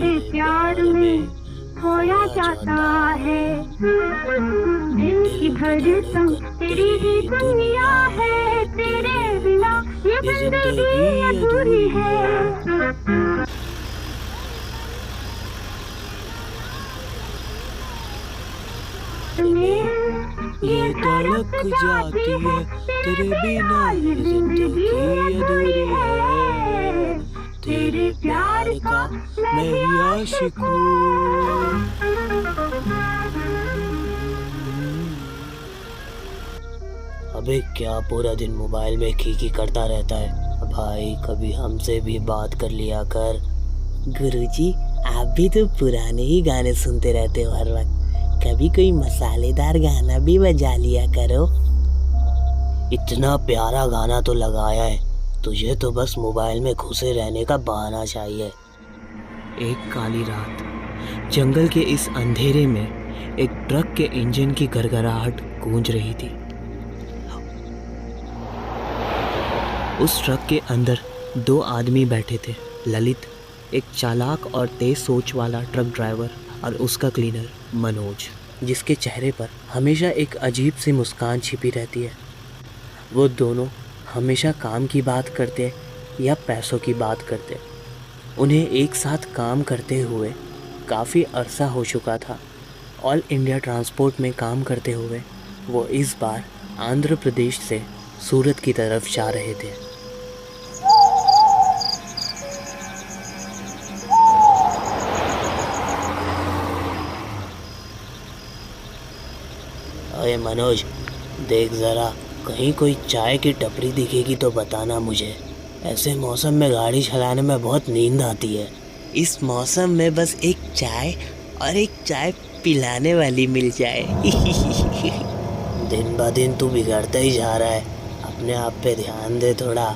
तेरे प्यार में खोया जाता है। दिल की धड़कन तेरी ही दुनिया है, तेरे बिना ये जिंदगी अधूरी है। ये धड़क जाती है, तेरे बिना ये जिंदगी अधूरी है। तेरे प्यार का मैं ही आशिक हूँ। अबे क्या पूरा दिन मोबाइल में खीखी करता रहता है भाई, कभी हमसे भी बात कर लिया कर। गुरुजी, आप भी तो पुराने ही गाने सुनते रहते हो हर वक्त, कभी कोई मसालेदार गाना भी बजा लिया करो। इतना प्यारा गाना तो लगाया है, तुझे तो बस मोबाइल में घुसे रहने का बहाना चाहिए। एक काली रात जंगल के इस अंधेरे में एक ट्रक के इंजन की गड़गड़ाहट गूंज रही थी। उस ट्रक के अंदर दो आदमी बैठे थे, ललित एक चालाक और तेज सोच वाला ट्रक ड्राइवर और उसका क्लीनर मनोज, जिसके चेहरे पर हमेशा एक अजीब सी मुस्कान छिपी रहती है। वो दोनों हमेशा काम की बात करते या पैसों की बात करते। उन्हें एक साथ काम करते हुए काफ़ी अरसा हो चुका था। ऑल इंडिया ट्रांसपोर्ट में काम करते हुए वो इस बार आंध्र प्रदेश से सूरत की तरफ जा रहे थे। अरे मनोज, देख ज़रा, कहीं कोई चाय की टपरी दिखेगी तो बताना मुझे। ऐसे मौसम में गाड़ी चलाने में बहुत नींद आती है। इस मौसम में बस एक चाय और एक चाय पिलाने वाली मिल जाए। दिन ब दिन तू बिगड़ता ही जा रहा है, अपने आप पे ध्यान दे थोड़ा।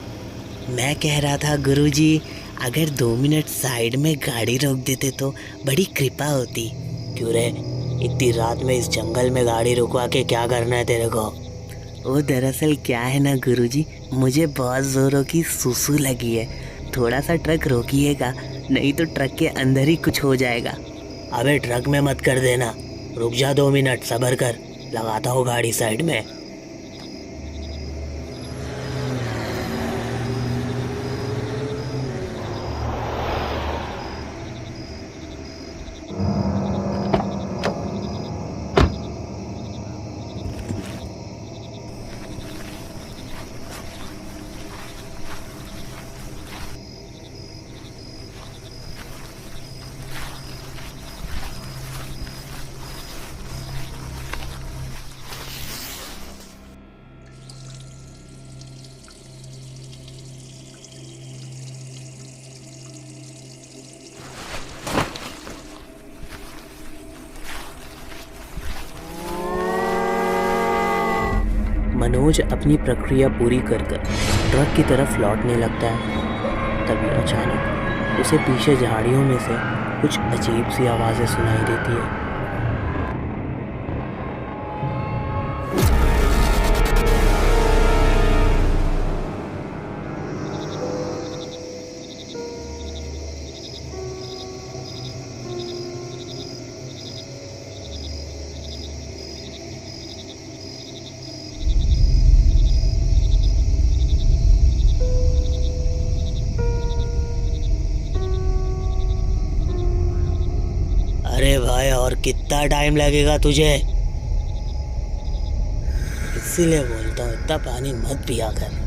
मैं कह रहा था गुरुजी, अगर 2 मिनट साइड में गाड़ी रोक देते तो बड़ी कृपा होती। क्यों रे, इतनी रात में इस जंगल में गाड़ी रुकवा के क्या करना है तेरे को? वो दरअसल क्या है ना गुरुजी, मुझे बहुत ज़ोरों की सुसु लगी है। थोड़ा सा ट्रक रोकिएगा, नहीं तो ट्रक के अंदर ही कुछ हो जाएगा। अबे ट्रक में मत कर देना, रुक जा 2 मिनट, सब्र कर, लगाता हूँ गाड़ी साइड में। मनोज अपनी प्रक्रिया पूरी कर ट्रक की तरफ लौटने लगता है। तभी अचानक उसे पीछे झाड़ियों में से कुछ अजीब सी आवाज़ें सुनाई देती है। अरे भाई, और कितना टाइम लगेगा तुझे? इसीलिए बोलता हूँ इतना पानी मत पिया कर।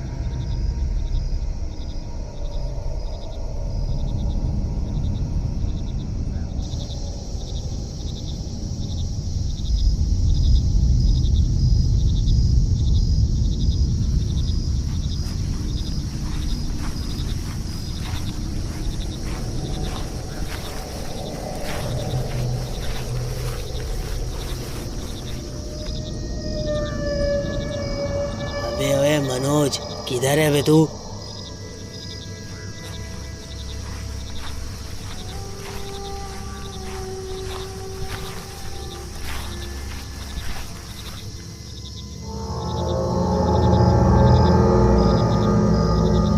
अबे मनोज, किधर है बे तू?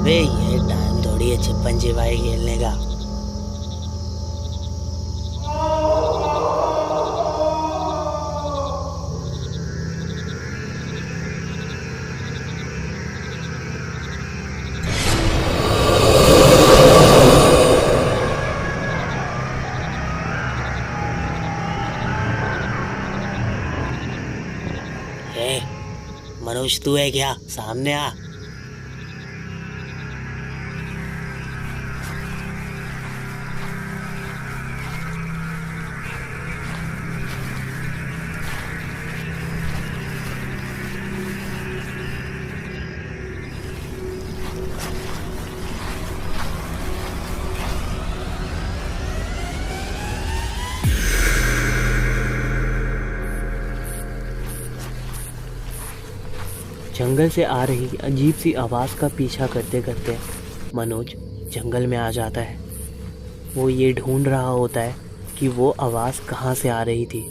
बे ये टाइम थोड़ी है छिपन छिपाई खेलने का। मनोज तू है क्या? सामने आ। जंगल से आ रही अजीब सी आवाज़ का पीछा करते करते मनोज जंगल में आ जाता है। वो ये ढूंढ रहा होता है कि वो आवाज़ कहाँ से आ रही थी।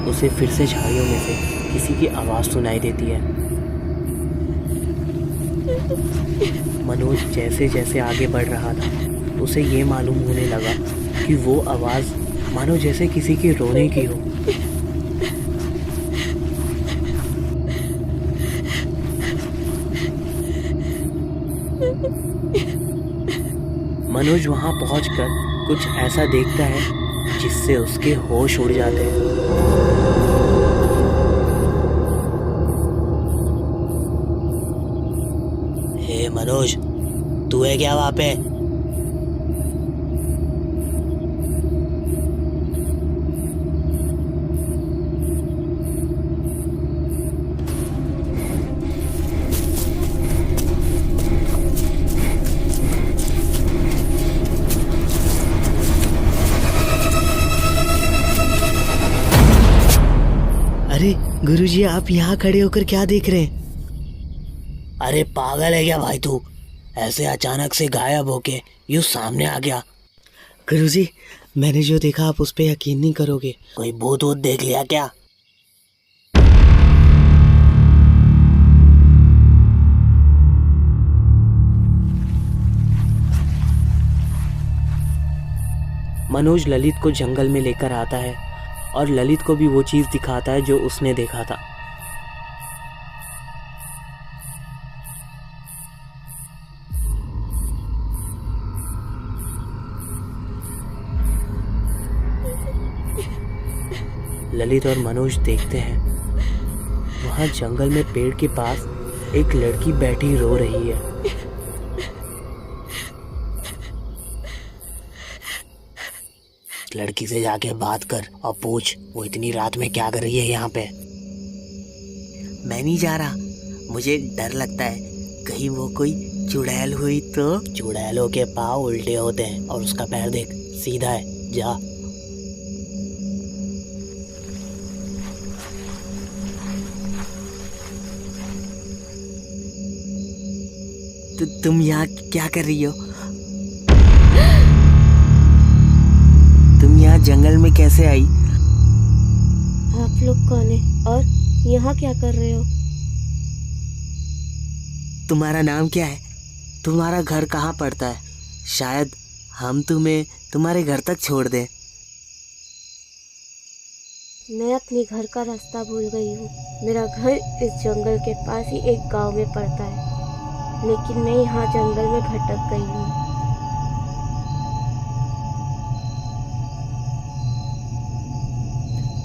उसे फिर से झाड़ियों में से किसी की आवाज़ सुनाई देती है। मनोज जैसे जैसे आगे बढ़ रहा था उसे ये मालूम होने लगा कि वो आवाज़ मानो जैसे किसी के रोने की हो। मनोज वहां पहुंचकर कुछ ऐसा देखता है जिससे उसके होश उड़ जाते हैं। हे मनोज तू है क्या वहां पे? अरे गुरुजी, आप यहाँ खड़े होकर क्या देख रहे हैं? अरे पागल है क्या भाई तू? ऐसे अचानक से गायब होके यूं सामने आ गया। गुरुजी, मैंने जो देखा आप उस पर यकीन नहीं करोगे। कोई भूत वूत देख लिया क्या? मनोज ललित को जंगल में लेकर आता है और ललित को भी वो चीज़ दिखाता है जो उसने देखा था। ललित और मनोज देखते हैं वहां जंगल में पेड़ के पास एक लड़की बैठी रो रही है। लड़की से जाके बात कर और पूछ वो इतनी रात में क्या कर रही है यहाँ पे। मैं नहीं जा रहा, मुझे डर लगता है कहीं वो कोई चुड़ैल हुई तो। चुड़ैलों के पाँव उल्टे होते हैं और उसका पैर देख सीधा है, जा। तुम यहाँ क्या कर रही हो? तुम यहाँ जंगल में कैसे आई? आप लोग कौन है और यहाँ क्या कर रहे हो? तुम्हारा नाम क्या है? तुम्हारा घर कहाँ पड़ता है? शायद हम तुम्हें तुम्हारे घर तक छोड़ दें। मैं अपने घर का रास्ता भूल गई हूँ। मेरा घर इस जंगल के पास ही एक गांव में पड़ता है, लेकिन मैं यहाँ जंगल में भटक गई हूँ।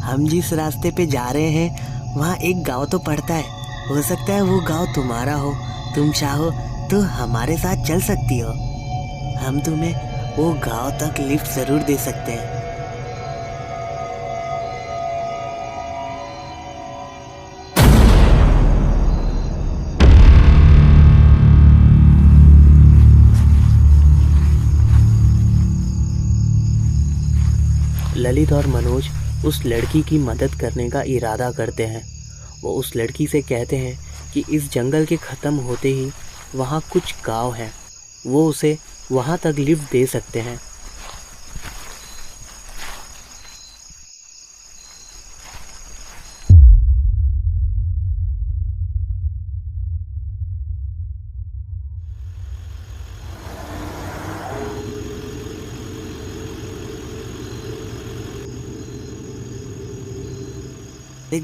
हम जिस रास्ते पे जा रहे हैं वहाँ एक गांव तो पड़ता है। हो सकता है वो गांव तुम्हारा हो। तुम चाहो तो हमारे साथ चल सकती हो। हम तुम्हें वो गांव तक लिफ्ट जरूर दे सकते हैं। ललित और मनोज उस लड़की की मदद करने का इरादा करते हैं। वो उस लड़की से कहते हैं कि इस जंगल के ख़त्म होते ही वहाँ कुछ गांव हैं, वो उसे वहाँ तक लिफ्ट दे सकते हैं।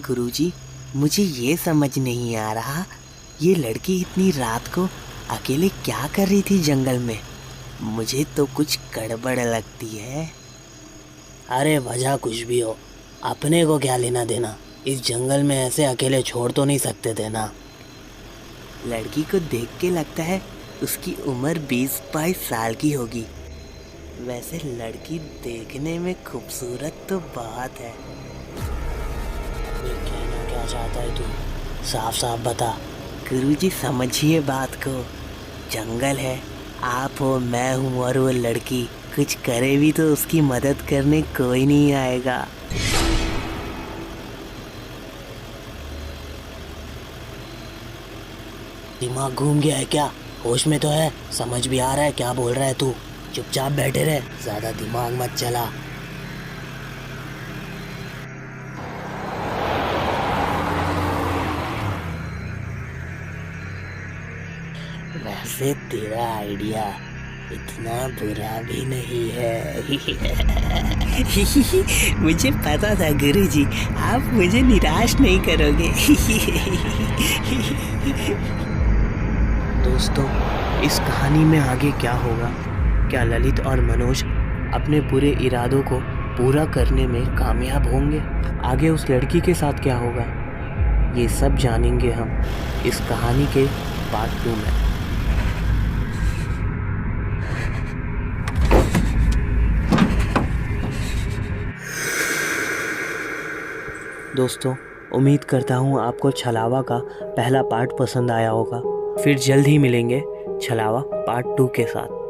गुरुजी, मुझे ये समझ नहीं आ रहा ये लड़की इतनी रात को अकेले क्या कर रही थी जंगल में? मुझे तो कुछ गड़बड़ लगती है। अरे वजह कुछ भी हो, अपने को क्या लेना देना? इस जंगल में ऐसे अकेले छोड़ तो नहीं सकते थे ना। लड़की को देख के लगता है उसकी उम्र 20-22 साल की होगी। वैसे लड़की देखने में खूबसूरत तो बहुत है। कहना क्या चाहता है तू? साफ साफ बता। गुरुजी समझिए बात को। जंगल है, आप हो, मैं हूँ और वो लड़की। कुछ करे भी तो उसकी मदद करने कोई नहीं आएगा। दिमाग घूम गया है क्या? होश में तो है? समझ भी आ रहा है क्या बोल रहा है तू? चुपचाप बैठे रहे, ज्यादा दिमाग मत चला। वैसे तेरा आइडिया इतना बुरा भी नहीं है। मुझे पता था गुरुजी, आप मुझे निराश नहीं करोगे। दोस्तों, इस कहानी में आगे क्या होगा? क्या ललित और मनोज अपने पूरे इरादों को पूरा करने में कामयाब होंगे? आगे उस लड़की के साथ क्या होगा? ये सब जानेंगे हम इस कहानी के पार्ट 2 में। दोस्तों, उम्मीद करता हूँ आपको छलावा का पहला पार्ट पसंद आया होगा। फिर जल्द ही मिलेंगे छलावा पार्ट 2 के साथ।